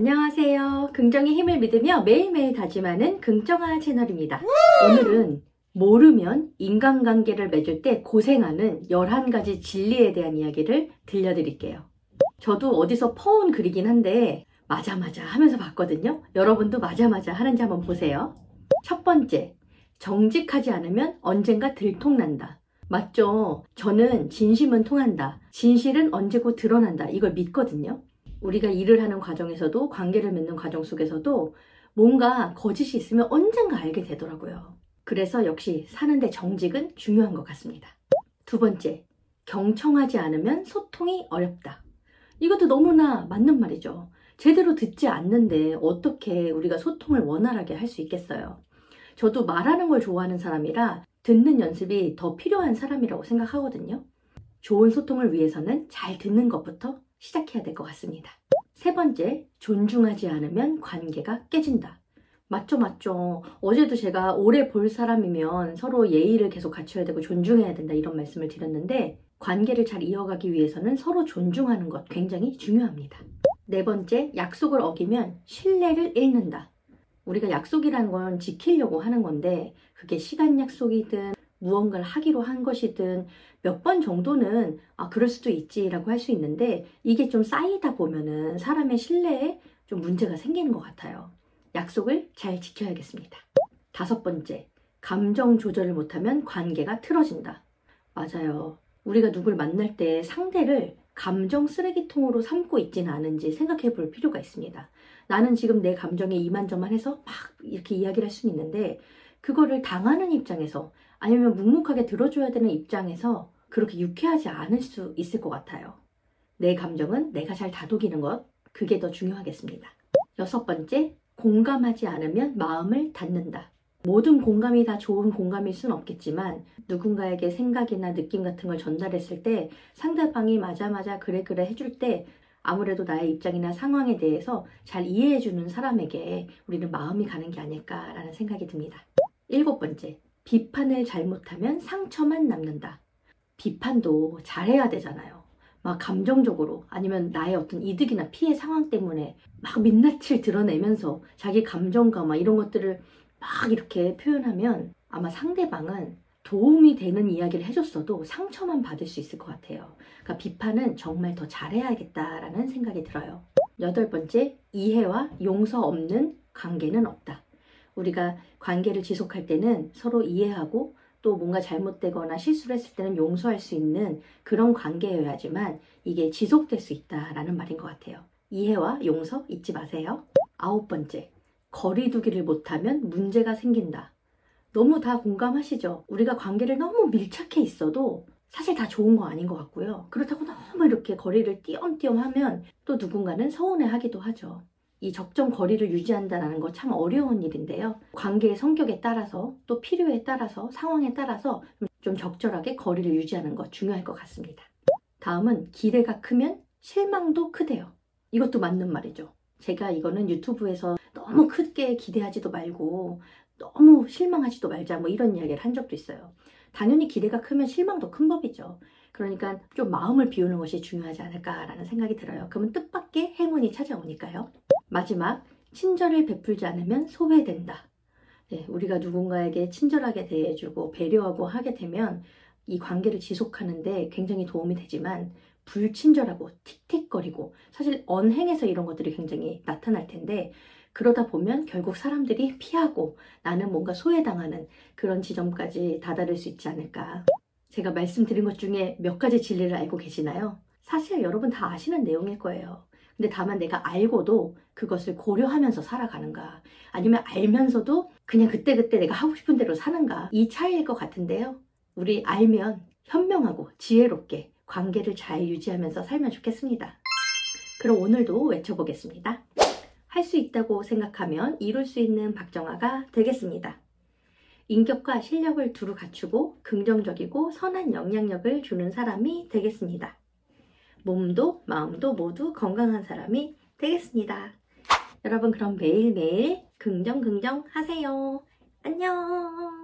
안녕하세요. 긍정의 힘을 믿으며 매일매일 다짐하는 긍정아 채널입니다. 오늘은 모르면 인간관계를 맺을 때 고생하는 11가지 진리에 대한 이야기를 들려드릴게요. 저도 어디서 퍼온 글이긴 한데 맞아 하면서 봤거든요. 여러분도 맞아 하는지 한번 보세요. 첫 번째, 정직하지 않으면 언젠가 들통난다. 맞죠? 저는 진심은 통한다. 진실은 언제고 드러난다. 이걸 믿거든요. 우리가 일을 하는 과정에서도 관계를 맺는 과정 속에서도 뭔가 거짓이 있으면 언젠가 알게 되더라고요. 그래서 역시 사는데 정직은 중요한 것 같습니다. 두 번째, 경청하지 않으면 소통이 어렵다. 이것도 너무나 맞는 말이죠. 제대로 듣지 않는데 어떻게 우리가 소통을 원활하게 할 수 있겠어요. 저도 말하는 걸 좋아하는 사람이라 듣는 연습이 더 필요한 사람이라고 생각하거든요. 좋은 소통을 위해서는 잘 듣는 것부터 시작해야 될 것 같습니다. 세 번째, 존중하지 않으면 관계가 깨진다. 맞죠. 어제도 제가 오래 볼 사람이면 서로 예의를 계속 갖춰야 되고 존중해야 된다 이런 말씀을 드렸는데 관계를 잘 이어가기 위해서는 서로 존중하는 것 굉장히 중요합니다. 네 번째, 약속을 어기면 신뢰를 잃는다. 우리가 약속이라는 건 지키려고 하는 건데 그게 시간 약속이든 무언가를 하기로 한 것이든 몇 번 정도는 그럴 수도 있지라고 할 수 있는데 이게 좀 쌓이다 보면은 사람의 신뢰에 좀 문제가 생기는 것 같아요. 약속을 잘 지켜야겠습니다. 다섯 번째, 감정 조절을 못하면 관계가 틀어진다. 맞아요. 우리가 누굴 만날 때 상대를 감정 쓰레기통으로 삼고 있지는 않은지 생각해 볼 필요가 있습니다. 나는 지금 내 감정에 이만저만해서 막 이렇게 이야기를 할 수는 있는데 그거를 당하는 입장에서 아니면 묵묵하게 들어줘야 되는 입장에서 그렇게 유쾌하지 않을 수 있을 것 같아요. 내 감정은 내가 잘 다독이는 것, 그게 더 중요하겠습니다. 여섯 번째, 공감하지 않으면 마음을 닫는다. 모든 공감이 다 좋은 공감일 수는 없겠지만 누군가에게 생각이나 느낌 같은 걸 전달했을 때 상대방이 맞아 그래 해줄 때 아무래도 나의 입장이나 상황에 대해서 잘 이해해주는 사람에게 우리는 마음이 가는 게 아닐까라는 생각이 듭니다. 일곱 번째, 비판을 잘못하면 상처만 남는다. 비판도 잘해야 되잖아요. 막 감정적으로 아니면 나의 어떤 이득이나 피해 상황 때문에 막 민낯을 드러내면서 자기 감정과 막 이런 것들을 막 이렇게 표현하면 아마 상대방은 도움이 되는 이야기를 해줬어도 상처만 받을 수 있을 것 같아요. 그러니까 비판은 정말 더 잘해야겠다라는 생각이 들어요. 여덟 번째, 이해와 용서 없는 관계는 없다. 우리가 관계를 지속할 때는 서로 이해하고 또 뭔가 잘못되거나 실수를 했을 때는 용서할 수 있는 그런 관계여야지만 이게 지속될 수 있다라는 말인 것 같아요. 이해와 용서 잊지 마세요. 아홉 번째, 거리 두기를 못하면 문제가 생긴다. 너무 다 공감하시죠? 우리가 관계를 너무 밀착해 있어도 사실 다 좋은 거 아닌 것 같고요. 그렇다고 너무 이렇게 거리를 띄엄띄엄 하면 또 누군가는 서운해하기도 하죠. 이 적정 거리를 유지한다는 거 참 어려운 일인데요. 관계의 성격에 따라서 또 필요에 따라서 상황에 따라서 좀 적절하게 거리를 유지하는 거 중요할 것 같습니다. 다음은 기대가 크면 실망도 크대요. 이것도 맞는 말이죠. 제가 이거는 유튜브에서 너무 크게 기대하지도 말고 너무 실망하지도 말자 뭐 이런 이야기를 한 적도 있어요. 당연히 기대가 크면 실망도 큰 법이죠. 그러니까 좀 마음을 비우는 것이 중요하지 않을까라는 생각이 들어요. 그러면 뜻밖의 행운이 찾아오니까요. 마지막, 친절을 베풀지 않으면 소외된다. 네, 우리가 누군가에게 친절하게 대해주고 배려하고 하게 되면 이 관계를 지속하는데 굉장히 도움이 되지만 불친절하고 틱틱거리고 사실 언행에서 이런 것들이 굉장히 나타날 텐데 그러다 보면 결국 사람들이 피하고 나는 뭔가 소외당하는 그런 지점까지 다다를 수 있지 않을까. 제가 말씀드린 것 중에 몇 가지 진리를 알고 계시나요? 사실 여러분 다 아시는 내용일 거예요. 근데 다만 내가 알고도 그것을 고려하면서 살아가는가 아니면 알면서도 그냥 그때그때 내가 하고 싶은 대로 사는가 이 차이일 것 같은데요. 우리 알면 현명하고 지혜롭게 관계를 잘 유지하면서 살면 좋겠습니다. 그럼 오늘도 외쳐보겠습니다. 할 수 있다고 생각하면 이룰 수 있는 박정아가 되겠습니다. 인격과 실력을 두루 갖추고 긍정적이고 선한 영향력을 주는 사람이 되겠습니다. 몸도 마음도 모두 건강한 사람이 되겠습니다. 여러분 그럼 매일매일 긍정 하세요. 안녕.